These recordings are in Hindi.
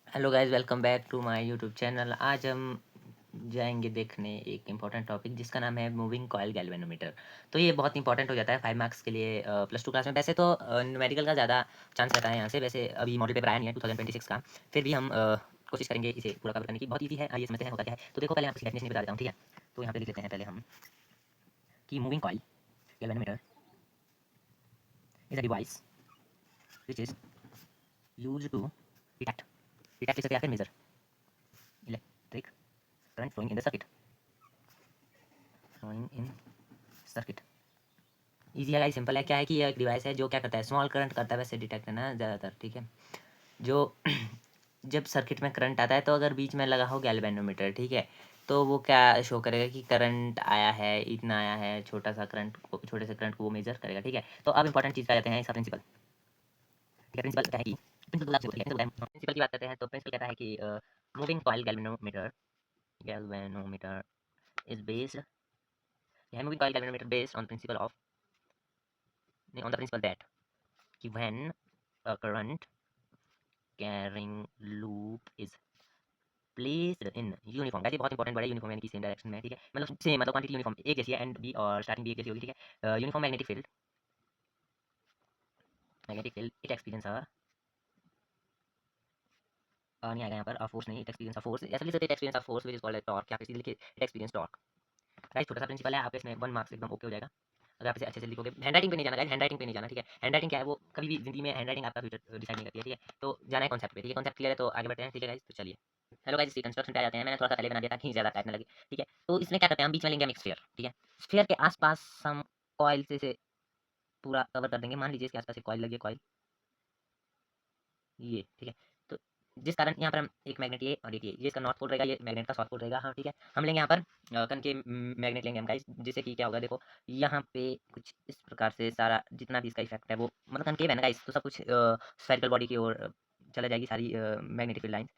Hello guys, welcome back to my YouTube channel. आज हम जाएंगे देखने एक इम्पॉर्टेंट टॉपिक जिसका नाम है मूविंग कॉइल गैल्वेनोमीटर। तो ये बहुत इंपॉर्टेंट हो जाता है 5 मार्क्स के लिए प्लस टू क्लास में। वैसे तो न्यूमेरिकल का ज़्यादा चांस रहता है यहाँ से। वैसे अभी मॉडल पेपर आया नहीं है 2026 का, फिर भी हम कोशिश करेंगे इसे पूरा कवर करने की। बहुत ईजी है, आइए समझते हैं होता क्या है। तो देखो, पहले यहाँ पर डेफिनेशन बता देता हूँ, ठीक है। तो यहाँ पे लिख लेते हैं पहले हम कि moving coil galvanometer is a device which is use to detect detect इसे क्या है, measure electric current flowing in the circuit. Easy है, सिंपल है। क्या है कि ये एक डिवाइस है जो क्या करता है, स्मॉल करंट करता है वैसे डिटेक्ट करना ज़्यादातर, ठीक है। जो जब सर्किट में करंट आता है तो अगर बीच में लगा हो गैल्वेनोमीटर, ठीक है, तो वो क्या शो करेगा कि करंट आया है, इतना आया है, छोटा सा करंट को, छोटे से करंट को वो मेजर करेगा, ठीक है। तो अब इंपॉर्टेंट चीज़ आ जाते हैं इसका प्रिंसिपल, ठीक है। प्रिंसिपल क्या है कि प्रिंसिपल की बात करते हैं। तो प्रिंसिपल कहता है कि moving coil galvanometer galvanometer is based moving coil galvanometer based on principle of on the principle that when a current carrying loop is placed in uniform, वैसे बहुत इंपॉर्टेंट वर्ड है यूनिफॉर्म, यानी कि सेम डायरेक्शन में, ठीक है। मतलब सेम, मतलब क्वांटिटी यूनिफॉर्म एक जैसी है, एंड बी और स्टार्टिंग भी एक जैसी होगी, ठीक है। Uniform magnetic field it experience नहीं आएगा यहाँ पर, फोर्स नहीं, इट एक्सपीरियंस फोर्स, ऐसा लिख सकते हैं, experience force which is called torque, या फिर सीधे लिखिए इट एक्सपीरियंस टॉर्क। गाइस छोटा सा प्रिंसिपल है, आपके इसमें 1 मार्क्स एकदम ओके हो जाएगा अगर आप इसे अच्छे से लिखोगे। हैंडराइटिंग पे नहीं जाना गाइस, हैंडराइटिंग पे नहीं जाना, ठीक है। हैंडराइटिंग क्या है, वो कभी भी जिंदगी में हैंडराइटिंग आपका फ्यूचर डिसाइड नहीं करती है, ठीक है। तो जाना है कॉन्सेप्ट पे, ठीक है। कॉन्सेप्ट क्लियर है तो आगे बढ़ते हैं, ठीक है गाइस। तो चलिए, हेलो गाइस, इसकी कंस्ट्रक्शन पे आ जाते हैं। मैंने थोड़ा सा पहले बना दिया ताकि ज़्यादा टाइम ना लगे, ठीक है। तो इसमें क्या करते हैं, हम बीच में लेंगे हम एक स्फीयर, ठीक है। स्फीयर के आसपास हम कॉइल से इसे पूरा कवर कर देंगे। मान लीजिए इसके आसपास एक कॉइल लगी है, कॉइल ये, ठीक है। तो जिस कारण यहाँ पर हम एक मैग्नेट ये और ये इसका नॉर्थ पोल रहेगा, ये मैग्नेट का साउथ पोल रहेगा, हाँ ठीक है। हम लेंगे यहाँ पर कनकेव मैग्नेट लेंगे हम गाइस, जिससे कि क्या होगा, देखो यहाँ पे कुछ इस प्रकार से सारा जितना भी इसका इफेक्ट है वो, मतलब कनकेव है ना गाइस, तो सब कुछ स्फेरिकल बॉडी की ओर चला जाएगी सारी मैग्नेटिक फील्ड लाइंस,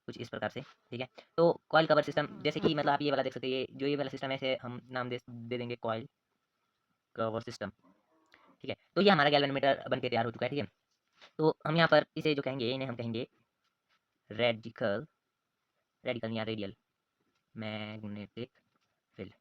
कुछ इस प्रकार से, ठीक है। तो कॉइल कवर सिस्टम, जैसे कि मतलब आप ये वाला देख सकते हैं, ये जो ये वाला सिस्टम है इसे हम नाम दे देंगे कॉइल कवर सिस्टम, ठीक है। तो ये हमारा गैल्वेनोमीटर बन के तैयार हो चुका है, ठीक है। तो हम यहाँ पर इसे जो कहेंगे, इन्हें हम कहेंगे रेडिकल रेडिकल या रेडियल मैग्नेटिक फील्ड,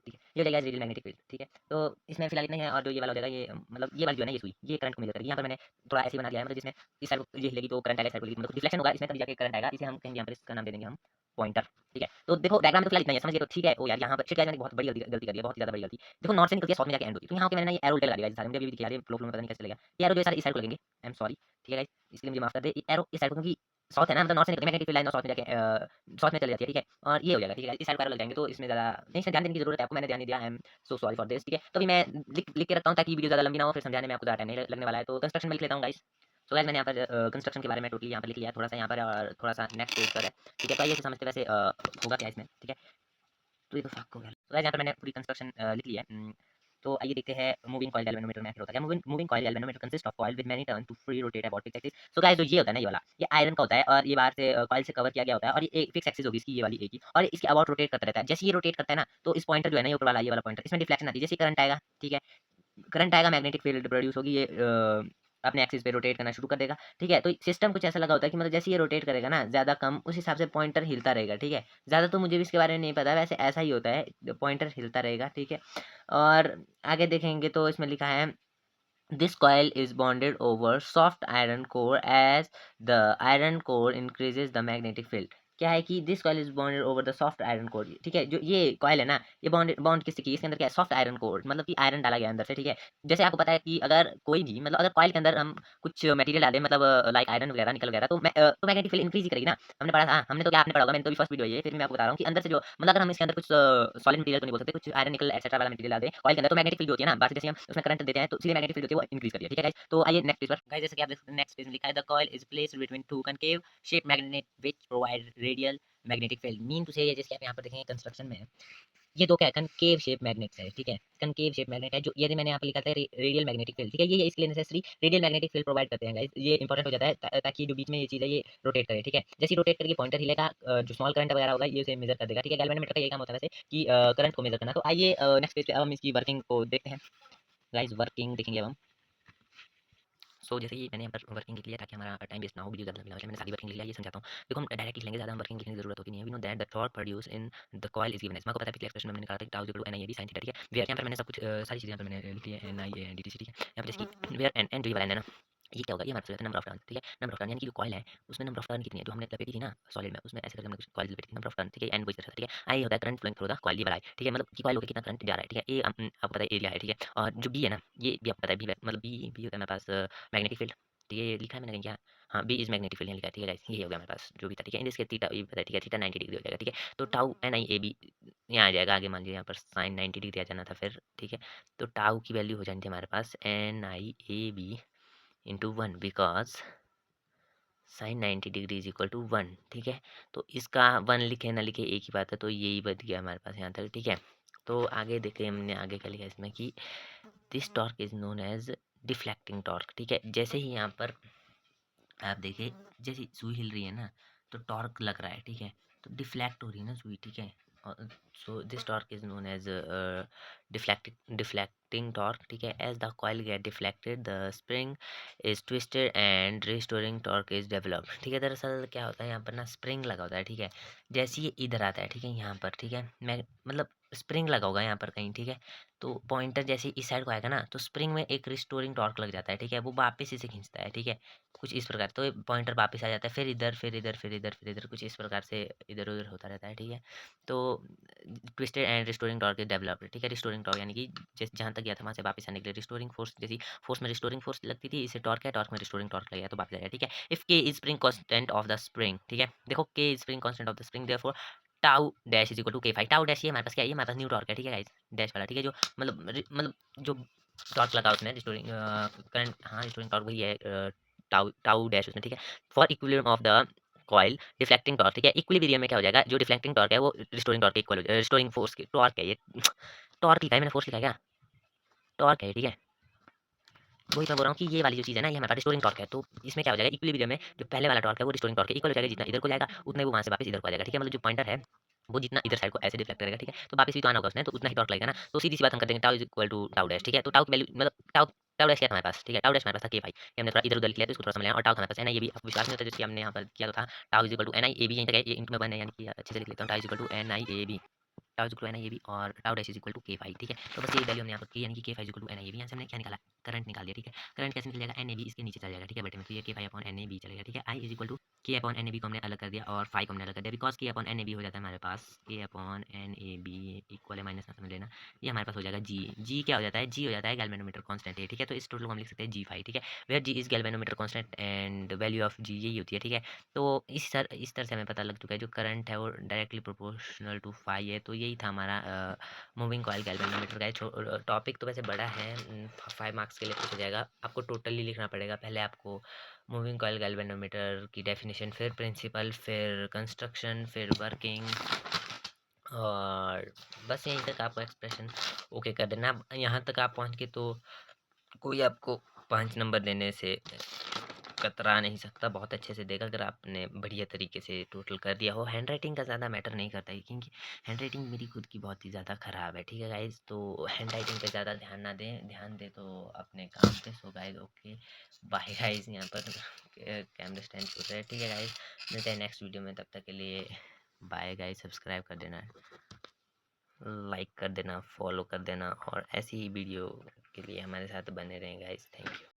ठीक है। ये हो जाएगा रेडियल मैग्नेटिक फील्ड, ठीक है। तो इसमें फिलहाल इतना ही है, और जो ये वाला हो जाएगा, ये मतलब ये वाली जो है ना, ये सुई, ये करंट को मेजर करेगी। यहाँ पर मैंने थोड़ा ऐसे ही बना दिया है, मतलब जिसमें इस साइड को ये हिलेगी तो करंट आएगा, इस साइड को हिलेगी मतलब डिफ्लेक्शन होगा इसमें, तभी जाके करंट आएगा। इसे हम कहेंगे, यहाँ पर इसका नाम दे देंगे हम पॉइंटर, ठीक है। तो देखो डायग्राम में तो फिलहाल इतना ही है, समझ गए तो ठीक है। ओ यार, यहाँ पर शिट गाइस, मैंने बहुत बड़ी गलती कर दी है, बहुत ही ज्यादा बड़ी गलती। देखो नॉर्थ से निकलती है, साउथ में जाके एंड होती है, तो यहाँ पे मैंने ना ये एरो उल्टे लगा दिया है, मुझे अभी भी दिखा रही है, फ्लो फ्लो में पता नहीं कैसे चलेगा। ये एरो जो है सारे इस साइड को लगेंगे, आई एम सॉरी, ठीक है गाइस, इसके लिए मुझे माफ कर दे। ये एरो इस साइड को, क्योंकि साउथ है ना, मतलब नॉर्थ से निकलती है मैग्नेटिक फील्ड लाइन, और साउथ में जाके साउथ में चली जाती है, ठीक है। और ये हो जाएगा, ठीक है। इस साइड पर लग जाएंगे तो इसमें ज्यादा नहीं, इसमें ध्यान देने की जरूरत है आपको, मैंने ध्यान नहीं दिया, I am so sorry for this, ठीक है। तो अभी मैं लिख के रखता हूँ ताकि वीडियो ज़्यादा लंबी ना हो, फिर समझाने में आपको ज़्यादा टाइम नहीं लगने वाला है। तो कंस्ट्रक्शन में लिख लेता हूँ गाइस। सो गाइस मैंने यहाँ पर कंस्ट्रक्शन के बारे में टोटली यहाँ पर लिख लिया है, थोड़ा सा यहाँ पर और थोड़ा सा नेक्स्ट पेज पर है, ठीक है। तो आइए समझते वैसे होगा क्या इसमें, ठीक है। तो ये तो फाक हो गया। तो गाइस यहाँ पर मैंने पूरी कंस्ट्रक्शन लिख ली है। तो आइए देखते हैं मूविंग कॉइल गैल्वेनोमीटर में आखिर होता है क्या। Moving coil galvanometer consist of coil with many turn to free rotate about fix axis. So guys जो ये होता है ना, ये वाला, ये आयरन का होता है, और ये बाहर से कॉइल से कवर किया गया होता है, और ये एक फिक्स एक्सिस होगी इसकी, ये वाली एक ही, और इसके अबाउट रोटेट करता रहता है। जैसे ये रोटेट करता है ना, तो इस पॉइंटर जो है ना, ये ऊपर वाला, ये वाला पॉइंटर, इसमें डिफ्लेक्शन आती है। जैसे करंट आएगा, ठीक है, करंट आएगा, मैग्नेटिक फील्ड प्रोड्यूस होगी, ये अपने एक्सिस पे रोटेट करना शुरू कर देगा, ठीक है। तो सिस्टम कुछ ऐसा लगा होता है कि मतलब जैसे ये रोटेट करेगा ना, ज़्यादा कम, उस हिसाब से पॉइंटर हिलता रहेगा, ठीक है। ज़्यादा तो मुझे भी इसके बारे में नहीं पता, वैसे ऐसा ही होता है, पॉइंटर हिलता रहेगा, ठीक है। और आगे देखेंगे तो इसमें लिखा है this coil is bonded over soft iron core as the iron core increases the magnetic field। क्या है कि this coil is bonded over the soft iron core, ठीक है। जो ये कॉइल है ना, ये बॉन्ड किससे की, इसके अंदर क्या है, सॉफ्ट आयरन कोर, मतलब कि आयरन डाला गया अंदर से, ठीक है। जैसे आपको पता है कि अगर कोई भी, मतलब अगर कॉइल के अंदर हम कुछ मटेरियल डालें, मतलब लाइक आयरन वगैरह, निकल वगैरह, तो मैग्नेटिक फील्ड इंक्रीज ही करेगी ना। हमने पढ़ा था, हमने तो क्या, आपने पढ़ा होगा, मैंने तो भी फर्स्ट वीडियो है ये, फिर मैं आपको बता रहा हूँ कि अंदर से जो, मतलब अगर हम इसके अंदर कुछ सॉलिड मटेरियल तो नहीं बोल सकते, कुछ आयरन निकल एक्सेट्रा वाला मटेरियल डाल दें कॉइल के अंदर, तो मैग्नेटिक फील्ड होती है ना, बाहर से जैसे हम उसमें करंट देते हैं तो सीधे मैग्नेटिक फील्ड होती है, वो इंक्रीज करती है, ठीक है गाइस। तो आइए नेक्स्ट पेज पर गाइस, जैसे कि आप देख सकते हैं नेक्स्ट पेज में लिखा है the coil is placed between two concave shape magnet which provide radial magnetic field. Mean to say, जैसे आप यहाँ पर देखेंगे कंस्ट्रक्शन में, ये तो क्या है, कनकेव शेप मैग्नेट्स है, ठीक है। कनकेव शेप मैग्नेट है, जो ये मैंने यहाँ पे लिखा था रेडियल मैग्नेटिक फील्ड, ठीक है। ये इसके लिए necessary radial magnetic field provide करते हैं गाइस, ये इंपॉर्टेंट हो जाता है ताकि जो बीच में ये चीज़ है ये रोटेट करे, ठीक है। जैसे ही रोटेट करके पॉइंटर हिलेगा, जो स्मॉल करंट वगैरह होगा ये उसे मेजर कर देगा, ठीक है। गैल्वेनोमीटर का ये काम होता है वैसे कि करंट को मेजर करना। तो आइए नेक्स्ट पेज पे अब हम इसकी वर्किंग को देखते हैं गाइस, वर्किंग देखेंगे अब हम। सो जैसे कि मैंने यहाँ पर वर्किंग लिख लिया ताकि हमारा टाइम वेस्ट ना हो, वीडियो ज़्यादा लंबी ना हो, इसलिए मैंने सारी वर्किंग लिख लिया, ये समझाता हूँ। देखो हम डायरेक्ट लिख लेंगे, ज़्यादा हम वर्किंग लिखने की ज़रूरत होती नहीं है। We know that the torque produce in the coil is given as, मेरे को पता है पिछले एक्सप्रेशन में मैंने कहा था कि tau is equal to NIAB sin theta, ठीक है। वेयर यहाँ पर मैंने सब कुछ सारी चीज़ें यहाँ पर मैंने लिख ली है, NIANDTC, ठीक है। यहाँ पर जैसे कि वेयर एन जो ये वाला है ना, ये क्या होगा, ये हमारा नंबर ऑफ टर्न, ठीक है। नंबर ऑफ टर्न यानी कि जो कॉइल है उसमें नंबर ऑफ टर्न कितनी है, जो हमने लपेटी थी ना सॉलिड में, उसमें ऐसे करके हमने कुछ कॉइल लपेटी थी, नंबर ऑफ टर्न, ठीक है। एन वही तरह था, ठीक है। आई होता है current flowing through the coil, ये वाला है, ठीक है। मतलब कि कॉइल होकर कितना करंट जा रहा है, ठीक है। ए आपको पता है एरिया है, ठीक है। और जो बी है ना, ये भी आपको पता है, बी मतलब बी होता है मेरे पास मैग्नेटिक फील्ड, ठीक है। ये लिखा है मैंने कहीं क्या, हाँ बी इज मैग्नेटिक फील्ड लिखा है, ठीक है गाइस। ये हो गया मेरे पास जो भी था, ठीक है। इन इसके थीटा ये पता है, ठीक है। थीटा 90 डिग्री हो जाएगा, ठीक है। तो टाउ NIAB यहाँ आ जाएगा, आगे मान लीजिए यहाँ पर साइन 90 डिग्री आ जाना था फिर, ठीक है। तो टाउ की वैल्यू हो जानी थी हमारे पास NIAB into 1, because sine 90 degree is equal to 1, ठीक है। तो इसका 1 लिखे ना लिखे एक ही बात है, तो यही बच गया हमारे पास यहाँ तक, ठीक है। तो आगे देखें हमने आगे क्या लिखा है इसमें कि this torque is known as deflecting torque, ठीक है। जैसे ही यहाँ पर आप देखिए, जैसे सुई हिल रही है ना, तो टॉर्क लग रहा है, ठीक है। तो डिफ्लेक्ट हो रही है ना सुई, ठीक है। और so this torque is known as deflecting torque, ठीक है। As the coil get deflected the spring is twisted and restoring torque is developed, ठीक है। दरअसल क्या होता है यहाँ पर ना, स्प्रिंग लगा होता है, ठीक है। जैसे ये इधर आता है, ठीक है, यहाँ पर, ठीक है। मैं मतलब स्प्रिंग लगा होगा यहाँ पर कहीं, ठीक है। तो पॉइंटर जैसे इस साइड को आएगा ना, तो स्प्रिंग में एक रिस्टोरिंग टॉर्क लग जाता है, ठीक है। वो वापस इसे खींचता है, ठीक है। कुछ इस प्रकार, तो पॉइंटर वापस आ जाता है, फिर इधर फिर इधर फिर इधर फिर इधर, कुछ इस प्रकार से इधर उधर होता रहता है, ठीक है। तो twisted and restoring torque is developed, ठीक है। रिस्टोरिंग टॉर्क यानी कि जैसे जहाँ तक गया था वहाँ से वापस आने के लिए रिस्टोरिंग फोर्स, जैसी फोर्स में रिस्टोरिंग फोर्स लगती थी, इसे टॉर्क है, टॉर्क में रिस्टोरिंग टॉर्क लगेगा तो वापस आएगा, ठीक है। If k is spring constant of the spring, ठीक है। देखो k is spring constant of the spring, therefore tau dash is equal to K5। Tau dash ये हमारे पास क्या है, ये हमारे पास न्यू टॉर्क है, ठीक है गाइस, डैश वाला, ठीक है। जो मतलब जो टॉर्क लगा उसमें रिस्टोरिंग करंट, हाँ रिस्टोरिंग टॉर्क वही है, टाउ टाउ डैश उसमें, ठीक है। For equilibrium of the coil deflecting torque, ठीक है। इक्विलिब्रियम में क्या हो जाएगा, जो डिफ्लेक्टिंग टॉर्क है वो रिस्टोरिंग टॉर्क के इक्वल हो जाएगा, रिस्टोरिंग फोर्स की टॉर्क है ये टॉर्क लिखा है मैंने, फोर्स लिखा है क्या, टॉर्क है, ठीक है। वही मैं बोल रहा हूँ कि ये वाली जो चीज़ है ना, ये हमारे पास रिस्टोरिंग टॉर्क है। तो इसमें क्या हो जाएगा, इक्विलिब्रियम में जो पहले वाला टॉर्क है वो रिस्टोरिंग टॉर्क है, इक्वल हो जाएगा, जितना इधर को जाएगा उतना ही वो वहाँ से वापस इधर को आ जाएगा, ठीक है। मतलब जो पॉइंटर है वो जितना इधर साइड को ऐसे डिफ्लेक्ट करेगा, ठीक है। तो वापस भी तो आना होगा उसने, तो उतना ही टॉर्क लगेगा ना। तो सीधी सी बात हम कर देंगे, tau is equal to tau dash, ठीक है। तो टाउ की वैल्यू मतलब टाउ टाउ डैश क्या था हमारे पास, ठीक है। टाउ डैश हमारे पास था K5, ये हमने थोड़ा इधर उधर लिख लिया तो इसको थोड़ा समझ लिया। और टाउ था हमारे पास NIAB, आपको विश्वास नहीं होता जैसे हमने यहाँ पर किया तो था, tau is equal to NIAB, यहीं तक है, ये इंटू में 1 है, यानी कि अच्छे से लिख लेता हूँ, tau is equal to NIAB, tau is equal to NIAB और tau dash is equal to K5, ठीक है। तो बस ये वैल्यू हमने यहाँ पर की, यानी कि K5 is equal to NIAB। यहाँ से हमने क्या निकाला, करंट निकाल लिया, ठीक है। करंट कैसे निकल जाएगा, NAB इसके नीचे चला जाएगा, ठीक है, बटे में, तो ये K5 अपॉन NAB चलेगा, ठीक है। I is equal to K upon NAB को हमने अलग कर दिया और 5 को हमने अलग कर दिया, बिकॉज K अपॉन NAB हो जाता है हमारे पास, K अपॉन NAB इक्वल है, माइनस ना समझ लेना, ये हमारे पास हो जाएगा G क्या हो जाता है, G हो जाता है गैल्वेनोमीटर कांस्टेंट है, ठीक है। तो इस टोटल को हम लिख सकते हैं G5, ठीक है। Where G is galvanometer constant and value of G यही होती है, ठीक है। तो इस तरह से हमें पता लग चुका है जो करंट है वो डायरेक्टली प्रोपोर्शनल टू फाई है। तो यही था हमारा मूविंग कॉइल गैल्वेनोमीटर का। टॉपिक तो वैसे बड़ा है, 5 मार्क्स के लिए कुछ हो जाएगा, आपको टोटली लिखना पड़ेगा। पहले आपको मूविंग कॉइल गैल्वेनोमीटर की डेफिनेशन, फिर प्रिंसिपल, फिर कंस्ट्रक्शन, फिर वर्किंग, और बस यहीं तक आपको एक्सप्रेशन ओके कर देना। अब यहाँ तक आप पहुँच के तो कोई आपको 5 नंबर देने से कतरा नहीं सकता, बहुत अच्छे से देगा अगर आपने बढ़िया तरीके से टोटल कर दिया हो। हैंड राइटिंग का ज़्यादा मैटर नहीं करता है, क्योंकि हैंड राइटिंग मेरी खुद की बहुत ही ज़्यादा ख़राब है, ठीक है गाइज़। तो हैंड राइटिंग पे ज़्यादा ध्यान ना दें, ध्यान दें तो अपने काम पे। So guys okay bye guys, यहाँ पर कैमरा स्टैंड छूट रहा है, ठीक है गाइज़। मिलते हैं नेक्स्ट वीडियो में, तब तक के लिए बाय गाइज़। सब्सक्राइब कर देना, लाइक कर देना, फॉलो कर देना, और ऐसी ही वीडियो के लिए हमारे साथ बने रहें गाइज़। Thank you.